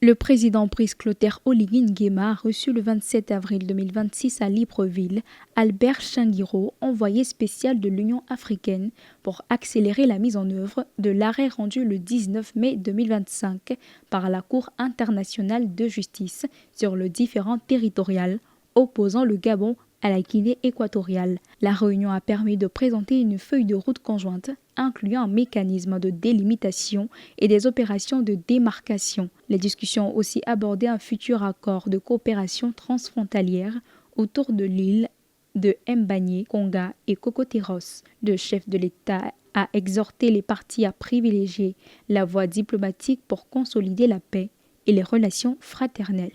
Le président Brice Clotaire Oligui Nguema a reçu le 27 avril 2026 à Libreville Albert Shingiro, envoyé spécial de l'Union africaine, pour accélérer la mise en œuvre de l'arrêt rendu le 19 mai 2025 par la Cour internationale de justice sur le différend territorial opposant le Gabon à la Guinée équatoriale. La réunion a permis de présenter une feuille de route conjointe incluant un mécanisme de délimitation et des opérations de démarcation. Les discussions ont aussi abordé un futur accord de coopération transfrontalière autour de l'île de Mbagné, Konga et Cocoteros. Le chef de l'État a exhorté les parties à privilégier la voie diplomatique pour consolider la paix et les relations fraternelles.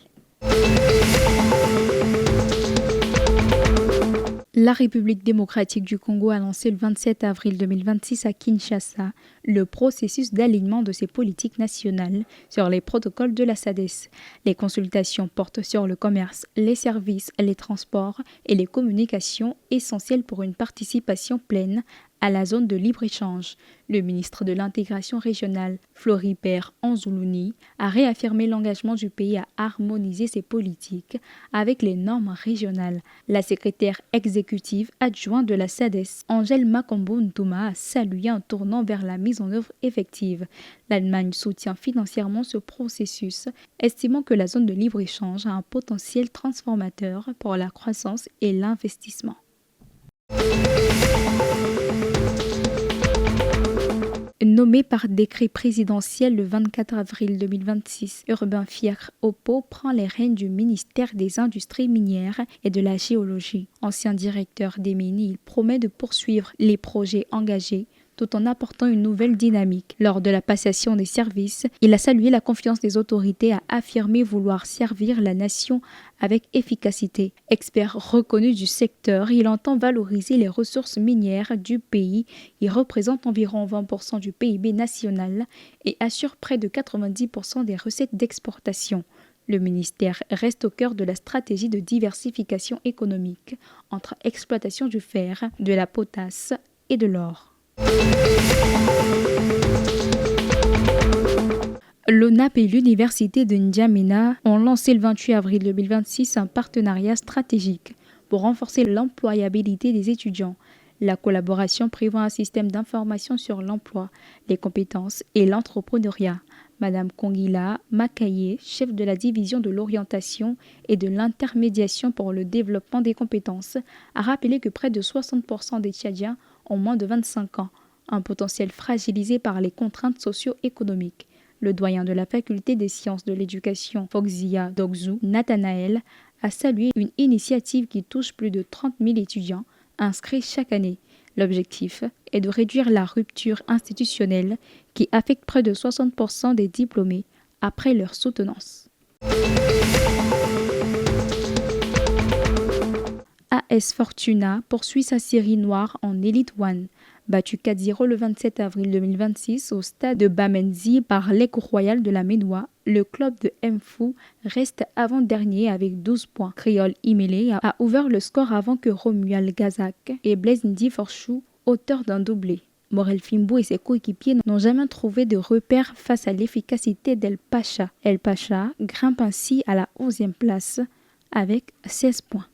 La République démocratique du Congo a lancé le 27 avril 2026 à Kinshasa le processus d'alignement de ses politiques nationales sur les protocoles de la SADC. Les consultations portent sur le commerce, les services, les transports et les communications essentielles pour une participation pleine à la zone de libre-échange. Le ministre de l'Intégration régionale, Floribert Anzoulouni, a réaffirmé l'engagement du pays à harmoniser ses politiques avec les normes régionales. La secrétaire exécutive adjointe de la SADC, Angèle Makambo Ntouma, a salué un tournant vers la mise en œuvre effective. L'Allemagne soutient financièrement ce processus, estimant que la zone de libre-échange a un potentiel transformateur pour la croissance et l'investissement. Nommé par décret présidentiel le 24 avril 2026, Urbain Fiacre Oppo prend les rênes du ministère des Industries minières et de la Géologie. Ancien directeur des mines, il promet de poursuivre les projets engagés tout en apportant une nouvelle dynamique. Lors de la passation des services, il a salué la confiance des autorités à affirmer vouloir servir la nation avec efficacité. Expert reconnu du secteur, il entend valoriser les ressources minières du pays. Il représente environ 20% du PIB national et assure près de 90% des recettes d'exportation. Le ministère reste au cœur de la stratégie de diversification économique entre exploitation du fer, de la potasse et de l'or. L'ONAP et l'Université de N'Djamena ont lancé le 28 avril 2026 un partenariat stratégique pour renforcer l'employabilité des étudiants. La collaboration prévoit un système d'information sur l'emploi, les compétences et l'entrepreneuriat. Madame Kongila Makaye, chef de la division de l'orientation et de l'intermédiation pour le développement des compétences, a rappelé que près de 60% des Tchadiens ont moins de 25 ans, un potentiel fragilisé par les contraintes socio-économiques. Le doyen de la faculté des sciences de l'éducation, Foxia Dogzou, Nathanaël, a salué une initiative qui touche plus de 30 000 étudiants inscrits chaque année. L'objectif est de réduire la rupture institutionnelle qui affecte près de 60% des diplômés après leur soutenance. AS Fortuna poursuit sa série noire en Elite One. Battu 4-0 le 27 avril 2026 au stade de Bamenzi par l'Éco Royal de la Médoie, le club de Mfou reste avant-dernier avec 12 points. Créole Imélé a ouvert le score avant que Romuald Gazak et Blaise Ndi Forchou, auteur d'un doublé. Morel Fimbo et ses coéquipiers n'ont jamais trouvé de repère face à l'efficacité d'El Pacha. El Pacha grimpe ainsi à la 11e place avec 16 points.